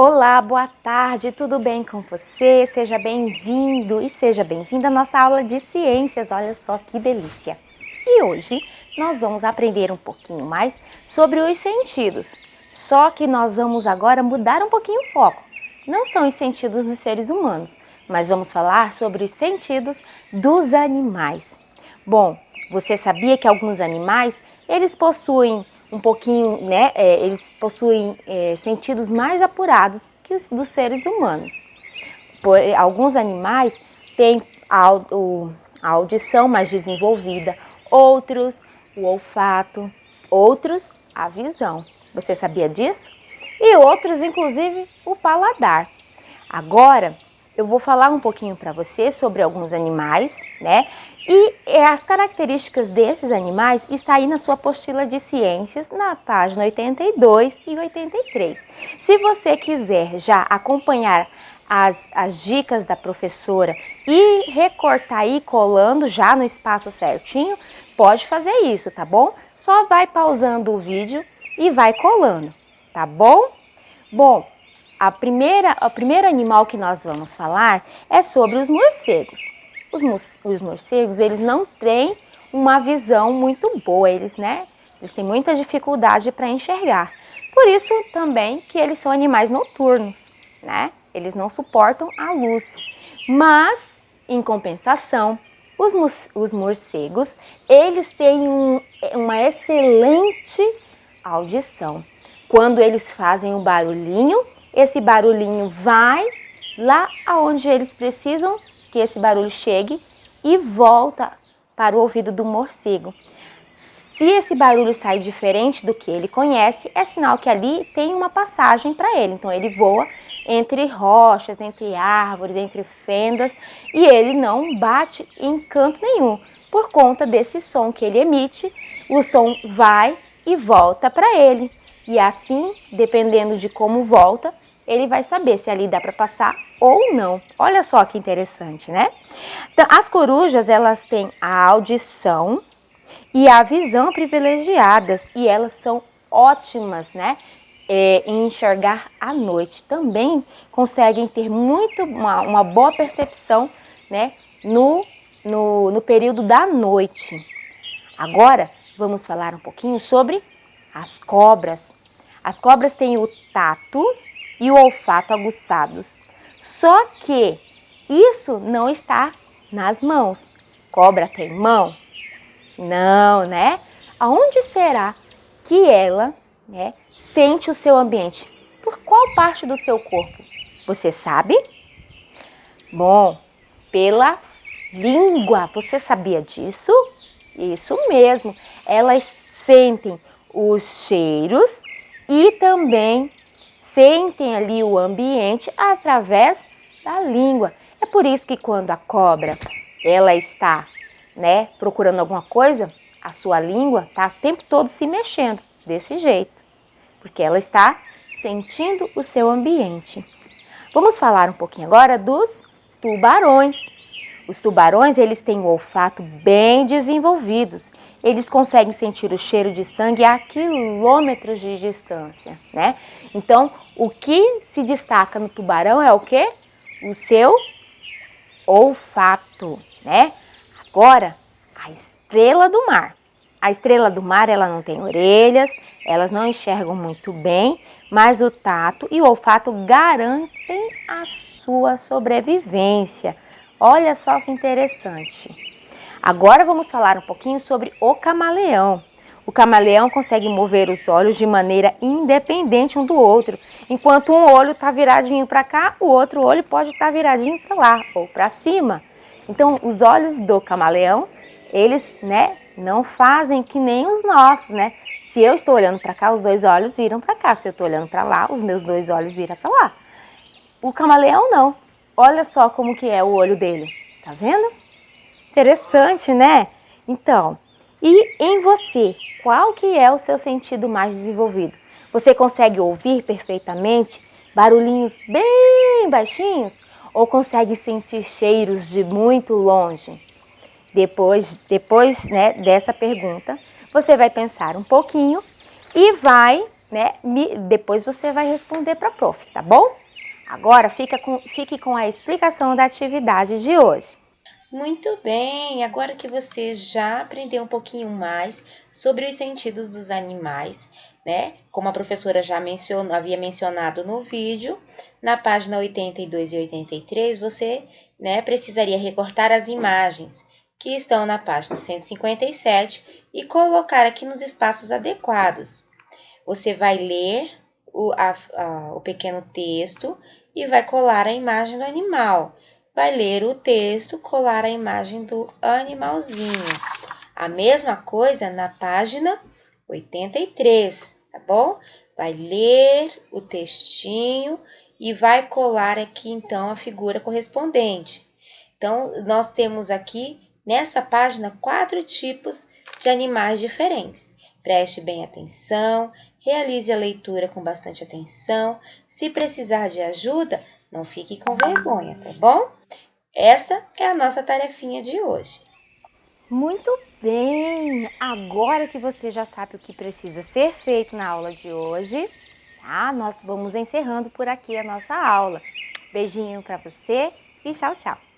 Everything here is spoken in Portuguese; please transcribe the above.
Olá, boa tarde, tudo bem com você? Seja bem-vindo e seja bem-vinda à nossa aula de ciências, olha só que delícia! E hoje nós vamos aprender um pouquinho mais sobre os sentidos, só que nós vamos agora mudar um pouquinho o foco. Não são os sentidos dos seres humanos, mas vamos falar sobre os sentidos dos animais. Bom, você sabia que alguns animais, eles possuem um pouquinho, eles possuem sentidos mais apurados que os dos seres humanos. Alguns animais têm a audição mais desenvolvida, outros o olfato, outros a visão. Você sabia disso? E outros, inclusive, o paladar. Agora, eu vou falar um pouquinho para você sobre alguns animais, né? E as características desses animais está aí na sua apostila de ciências, na página 82 e 83. Se você quiser já acompanhar as dicas da professora e recortar aí colando já no espaço certinho, pode fazer isso, tá bom? Só vai pausando o vídeo e vai colando, tá bom? Bom, o primeiro animal que nós vamos falar é sobre os morcegos. Os morcegos, eles não têm uma visão muito boa, eles têm muita dificuldade para enxergar. Por isso também que eles são animais noturnos, né? Eles não suportam a luz. Mas, em compensação, os morcegos, eles têm uma excelente audição. Quando eles fazem um barulhinho, esse barulhinho vai lá aonde eles precisam que esse barulho chegue e volta para o ouvido do morcego. Se esse barulho sai diferente do que ele conhece, é sinal que ali tem uma passagem para ele. Então ele voa entre rochas, entre árvores, entre fendas e ele não bate em canto nenhum. Por conta desse som que ele emite, o som vai e volta para ele. E assim, dependendo de como volta, ele vai saber se ali dá para passar ou não. Olha só que interessante, né? Então, as corujas, elas têm a audição e a visão privilegiadas e elas são ótimas, né? Em enxergar à noite. Também conseguem ter uma boa percepção, né? No período da noite. Agora, vamos falar um pouquinho sobre as cobras. As cobras têm o tato e o olfato aguçados. Só que isso não está nas mãos. Cobra tem mão? Não, né? Aonde será que ela, sente o seu ambiente? Por qual parte do seu corpo? Você sabe? Bom, pela língua. Você sabia disso? Isso mesmo. Elas sentem os cheiros e também sentem ali o ambiente através da língua. É por isso que quando a cobra ela está, procurando alguma coisa, a sua língua está o tempo todo se mexendo desse jeito, porque ela está sentindo o seu ambiente. Vamos falar um pouquinho agora dos tubarões. Os tubarões, eles têm o olfato bem desenvolvidos. Eles conseguem sentir o cheiro de sangue a quilômetros de distância, né? Então, o que se destaca no tubarão é o quê? O seu olfato, né? Agora, a estrela do mar. A estrela do mar, ela não tem orelhas, elas não enxergam muito bem, mas o tato e o olfato garantem a sua sobrevivência. Olha só que interessante. Agora vamos falar um pouquinho sobre o camaleão. O camaleão consegue mover os olhos de maneira independente um do outro. Enquanto um olho está viradinho para cá, o outro olho pode estar viradinho para lá ou para cima. Então, os olhos do camaleão, eles, não fazem que nem os nossos, né? Se eu estou olhando para cá, os dois olhos viram para cá. Se eu estou olhando para lá, os meus dois olhos viram para lá. O camaleão não. Olha só como que é o olho dele. Tá vendo? Interessante, né? Então, e em você, qual que é o seu sentido mais desenvolvido? Você consegue ouvir perfeitamente barulhinhos bem baixinhos ou consegue sentir cheiros de muito longe? Depois dessa pergunta, você vai pensar um pouquinho e vai né? Depois você vai responder para a prof, tá bom? Agora fique com a explicação da atividade de hoje. Muito bem, agora que você já aprendeu um pouquinho mais sobre os sentidos dos animais, né? Como a professora já havia mencionado no vídeo, na página 82 e 83, você, né, precisaria recortar as imagens que estão na página 157 e colocar aqui nos espaços adequados. Você vai ler o pequeno texto e vai colar a imagem do animal. Vai ler o texto, colar a imagem do animalzinho. A mesma coisa na página 83, tá bom? Vai ler o textinho e vai colar aqui então a figura correspondente. Então, nós temos aqui nessa página 4 tipos de animais diferentes. Preste bem atenção, realize a leitura com bastante atenção. Se precisar de ajuda, não fique com vergonha, tá bom? Essa é a nossa tarefinha de hoje. Muito bem! Agora que você já sabe o que precisa ser feito na aula de hoje, tá? Nós vamos encerrando por aqui a nossa aula. Beijinho para você e tchau, tchau!